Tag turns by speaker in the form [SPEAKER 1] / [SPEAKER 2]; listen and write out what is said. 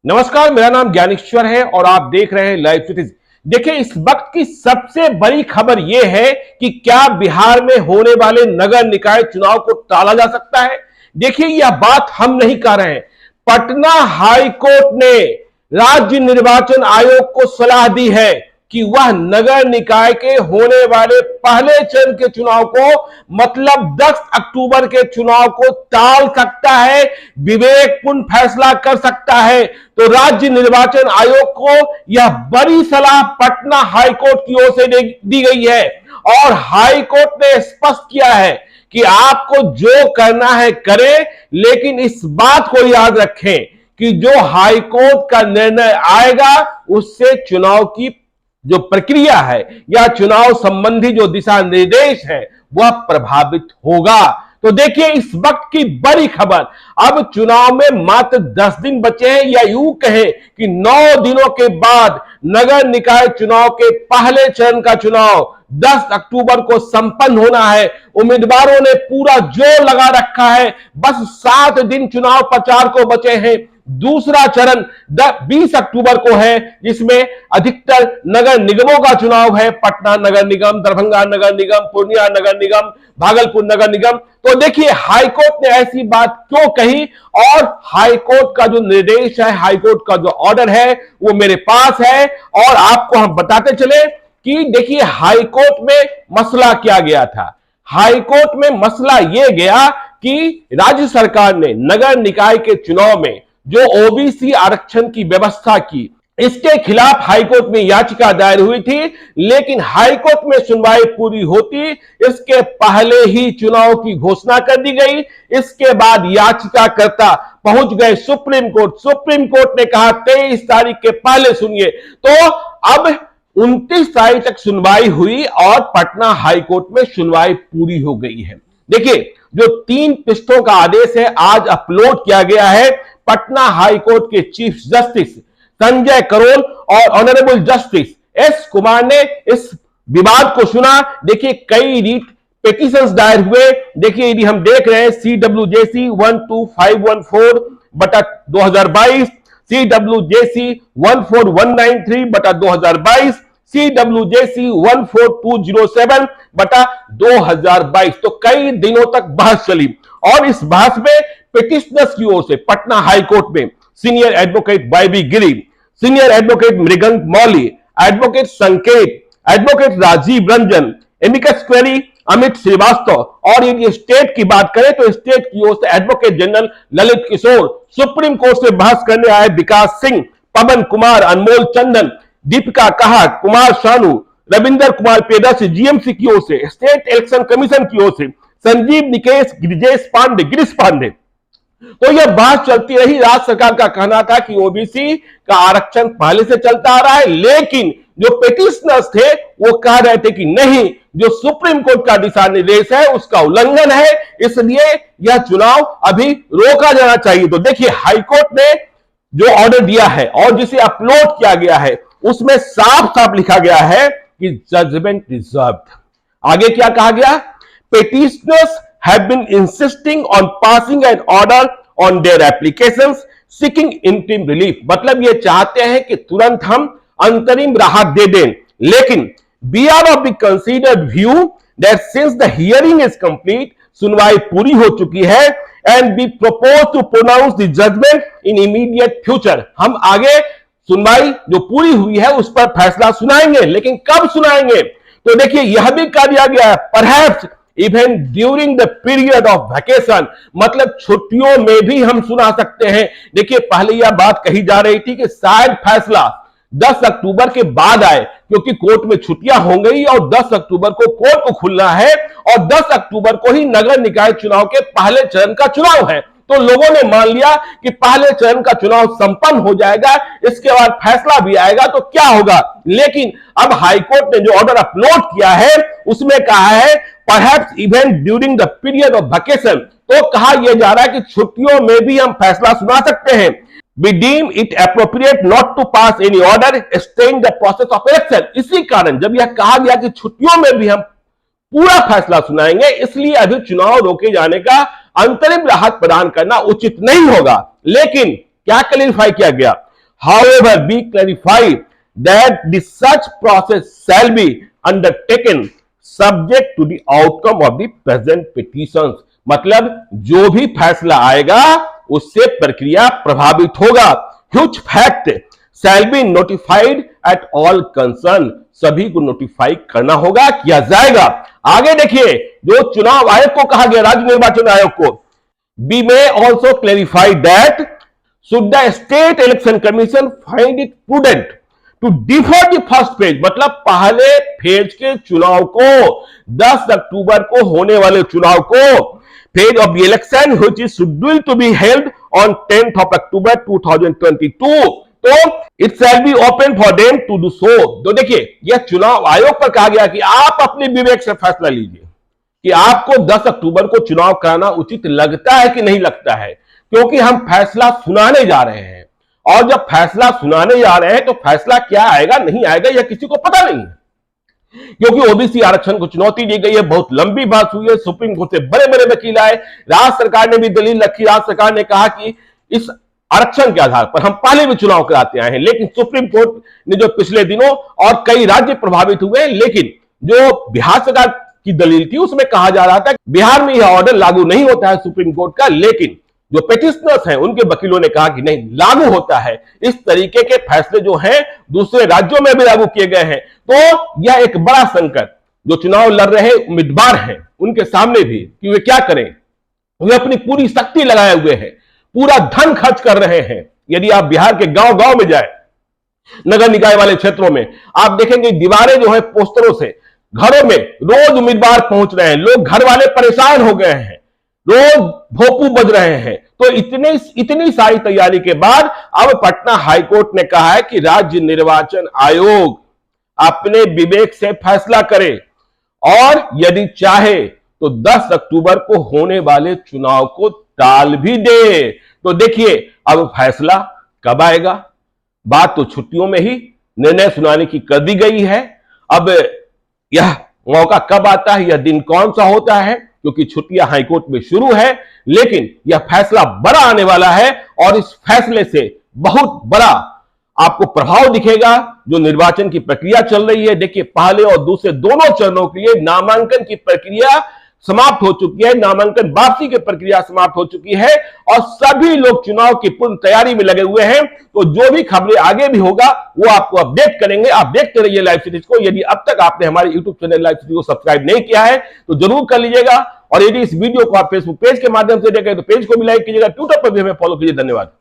[SPEAKER 1] नमस्कार, मेरा नाम ज्ञानेश्वर है और आप देख रहे हैं लाइव सिटीज। देखिए, इस वक्त की सबसे बड़ी खबर यह है कि क्या बिहार में होने वाले नगर निकाय चुनाव को टाला जा सकता है। देखिए, यह बात हम नहीं कह रहे हैं, पटना हाई कोर्ट ने राज्य निर्वाचन आयोग को सलाह दी है कि वह नगर निकाय के होने वाले पहले चरण के चुनाव को, मतलब 10 अक्टूबर के चुनाव को टाल सकता है, विवेकपूर्ण फैसला कर सकता है। तो राज्य निर्वाचन आयोग को यह बड़ी सलाह पटना हाई कोर्ट की ओर से दी गई है और हाई कोर्ट ने स्पष्ट किया है कि आपको जो करना है करें, लेकिन इस बात को याद रखें कि जो हाई कोर्ट का निर्णय आएगा उससे चुनाव की जो प्रक्रिया है या चुनाव संबंधी जो दिशा निर्देश है वह प्रभावित होगा। तो देखिए, इस वक्त की बड़ी खबर, अब चुनाव में मात्र 10 दिन बचे हैं, या यूं कहें कि 9 दिनों के बाद नगर निकाय चुनाव के पहले चरण का चुनाव 10 अक्टूबर को संपन्न होना है। उम्मीदवारों ने पूरा जोर लगा रखा है, बस 7 दिन चुनाव प्रचार को बचे हैं। दूसरा चरण 20 अक्टूबर को है, जिसमें अधिकतर नगर निगमों का चुनाव है, पटना नगर निगम, दरभंगा नगर निगम, पूर्णिया नगर निगम, भागलपुर नगर निगम। तो देखिए, हाईकोर्ट ने ऐसी बात क्यों कही और हाईकोर्ट का जो निर्देश है, हाईकोर्ट का जो ऑर्डर है वो मेरे पास है और आपको हम बताते चले कि देखिए, हाईकोर्ट में मसला क्या गया था। हाईकोर्ट में मसला यह गया कि राज्य सरकार ने नगर निकाय के चुनाव में जो ओबीसी आरक्षण की व्यवस्था की, इसके खिलाफ हाईकोर्ट में याचिका दायर हुई थी, लेकिन हाईकोर्ट में सुनवाई पूरी होती इसके पहले ही चुनाव की घोषणा कर दी गई। इसके बाद याचिकाकर्ता पहुंच गए सुप्रीम कोर्ट। सुप्रीम कोर्ट ने कहा 23 तारीख के पहले सुनिए। तो अब 29 तारीख तक सुनवाई हुई और पटना हाईकोर्ट में सुनवाई पूरी हो गई है। देखिए, जो 3 पृष्ठों का आदेश है आज अपलोड किया गया है। पटना हाईकोर्ट के चीफ जस्टिस संजय करोल और ऑनरेबल जस्टिस एस कुमार ने इस विवाद को सुना। देखिए, कई रीट पिटीशंस दायर हुए। देखिए, यदि हम देख रहे हैं CWJC 12514/2022, CWJC 14193/2022, CWJC 14207/2022। तो कई दिनों तक बहस चली और इस बहस में पिटिशनर्स की ओर से पटना हाईकोर्ट में senior advocate YB Giri, senior advocate Mriganka Mauli, advocate Sanket, advocate Rajeev Ranjan, amicus curiae Amit Srivastava और यदि स्टेट की बात करें तो स्टेट की ओर से advocate general Lalit Kishore, supreme court से बहस करने आए विकास सिंह, पवन कुमार, अनमोल चंदन, दीपिका कहा, कुमार शानू, रविंदर कुमार प्रियदर्शी जीएमसी की ओर से, स्टेट इलेक्शन कमीशन की ओर से संजीव निकेश, गिरीश पांडे। तो यह बात चलती रही। राज्य सरकार का कहना था कि ओबीसी का आरक्षण पहले से चलता आ रहा है, लेकिन जो पिटिशनर्स थे वो कह रहे थे कि नहीं, जो सुप्रीम कोर्ट का दिशा निर्देश है उसका उल्लंघन है, इसलिए यह चुनाव अभी रोका जाना चाहिए। तो देखिए, हाईकोर्ट ने जो ऑर्डर दिया है और जिसे अपलोड किया गया है उसमें साफ साफ लिखा गया है कि जजमेंट रिजर्व्ड। आगे क्या कहा गया? Petitioners have been insisting on passing an order on their applications seeking interim relief। मतलब ये चाहते हैं कि तुरंत हम अंतरिम राहत दे दें, लेकिन we are of the considered view that since the hearing is complete, सुनवाई पूरी हो चुकी है, and we propose to pronounce the judgment in immediate future। हम आगे सुनवाई जो पूरी हुई है उस पर फैसला सुनाएंगे, लेकिन कब सुनाएंगे? तो देखिए, यह भी कह दिया गया है perhaps even during the period of vacation, मतलब छुट्टियों में भी हम सुना सकते हैं। देखिए, पहले यह बात कही जा रही थी कि शायद फैसला 10 अक्टूबर के बाद आए, क्योंकि कोर्ट में छुट्टियां हो गई और 10 अक्टूबर को कोर्ट को खुलना है और 10 अक्टूबर को ही नगर निकाय चुनाव के पहले चरण का चुनाव है। तो लोगों ने मान लिया कि पहले चरण का चुनाव संपन्न हो जाएगा, इसके बाद फैसला भी आएगा तो क्या होगा। लेकिन अब हाईकोर्ट ने जो ऑर्डर अपलोड किया है उसमें कहा है perhaps even during the period of vacation. तो कहा यह जा रहा है कि छुट्टियों में भी हम फैसला सुना सकते हैं। We deem it appropriate not to pass any order staying the process of election। इसी कारण जब यह कहा गया कि छुट्टियों में भी हम पूरा फैसला सुनाएंगे, इसलिए अभी चुनाव रोके जाने का अंतरिम राहत प्रदान करना उचित नहीं होगा। लेकिन क्या क्लैरिफाई किया गया? however be clarified that the such process shall be undertaken subject to the outcome of the present petitions। मतलब जो भी फैसला आएगा उससे प्रक्रिया प्रभावित होगा। which fact shall be notified at all concern, सभी को नोटिफाई करना होगा, किया जाएगा। आगे देखिए, जो चुनाव आयोग को कहा गया, राज्य निर्वाचन आयोग को, B may also clarify that should the state election commission find it prudent to defer the first phase, मतलब पहले फेज के चुनाव को 10 अक्टूबर को होने वाले चुनाव को, phase of the election which is scheduled to be held on 10th of October 2022, तो it shall be open for them to do so. तो देखिए, यह चुनाव आयोग पर कहा गया कि आप अपने विवेक से फैसला लीजिए कि आपको 10 अक्टूबर को चुनाव कराना उचित लगता है कि नहीं लगता है, क्योंकि हम फैसला सुनाने जा रहे हैं। और जब फैसला सुनाने जा रहे हैं तो फैसला क्या आएगा नहीं आएगा यह किसी को पता नहीं है, क्योंकि ओबीसी आरक्षण को चुनौती दी गई है, बहुत लंबी बात हुई है, सुप्रीम कोर्ट से बड़े बड़े वकील आए, राज्य सरकार ने भी दलील रखी। राज्य सरकार ने कहा कि इस आरक्षण के आधार पर हम पहले भी चुनाव कराते आए हैं, लेकिन सुप्रीम कोर्ट ने जो पिछले दिनों, और कई राज्य प्रभावित हुए, लेकिन जो बिहार सरकार की दलील थी उसमें कहा जा रहा था कि बिहार में यह ऑर्डर लागू नहीं होता है सुप्रीम कोर्ट का, लेकिन जो पेटिशनर्स हैं उनके वकीलों ने कहा कि नहीं, लागू होता है। इस तरीके के फैसले जो हैं दूसरे राज्यों में भी लागू किए गए हैं। तो यह एक बड़ा संकट जो चुनाव लड़ रहे उम्मीदवार हैं उनके सामने भी, कि वे क्या करें। वे अपनी पूरी शक्ति लगाए हुए हैं, पूरा धन खर्च कर रहे हैं। यदि आप बिहार के गांव गांव में जाए, नगर निकाय वाले क्षेत्रों में, आप देखेंगे दीवारें जो है पोस्टरों से, घरों में रोज उम्मीदवार पहुंच रहे हैं, लोग घर वाले परेशान हो गए हैं, रोज भोपू बज रहे हैं। तो इतनी सारी तैयारी के बाद अब पटना हाईकोर्ट ने कहा है कि राज्य निर्वाचन आयोग अपने विवेक से फैसला करे और यदि चाहे तो 10 अक्टूबर को होने वाले चुनाव को टाल भी दे। तो देखिए, अब फैसला कब आएगा? बात तो छुट्टियों में ही निर्णय सुनाने की कर दी गई है। अब यह मौका कब आता है, यह दिन कौन सा होता है, क्योंकि छुट्टियां हाईकोर्ट में शुरू है, लेकिन यह फैसला बड़ा आने वाला है और इस फैसले से बहुत बड़ा आपको प्रभाव दिखेगा जो निर्वाचन की प्रक्रिया चल रही है। देखिए, पहले और दूसरे दोनों चरणों के लिए नामांकन की प्रक्रिया समाप्त हो चुकी है, नामांकन वापसी की प्रक्रिया समाप्त हो चुकी है और सभी लोग चुनाव की पूर्ण तैयारी में लगे हुए हैं। तो जो भी खबरें आगे भी होगा वो आपको अपडेट करेंगे। आप देखते रहिए लाइव सीरीज को। यदि अब तक आपने हमारे यूट्यूब चैनल लाइव सीरीज को सब्सक्राइब नहीं किया है तो जरूर कर लीजिएगा, और यदि इस वीडियो को आप फेसबुक पेज के माध्यम से देखें तो पेज को भी लाइक कीजिएगा, ट्विटर पर भी हमें फॉलो कीजिए। धन्यवाद।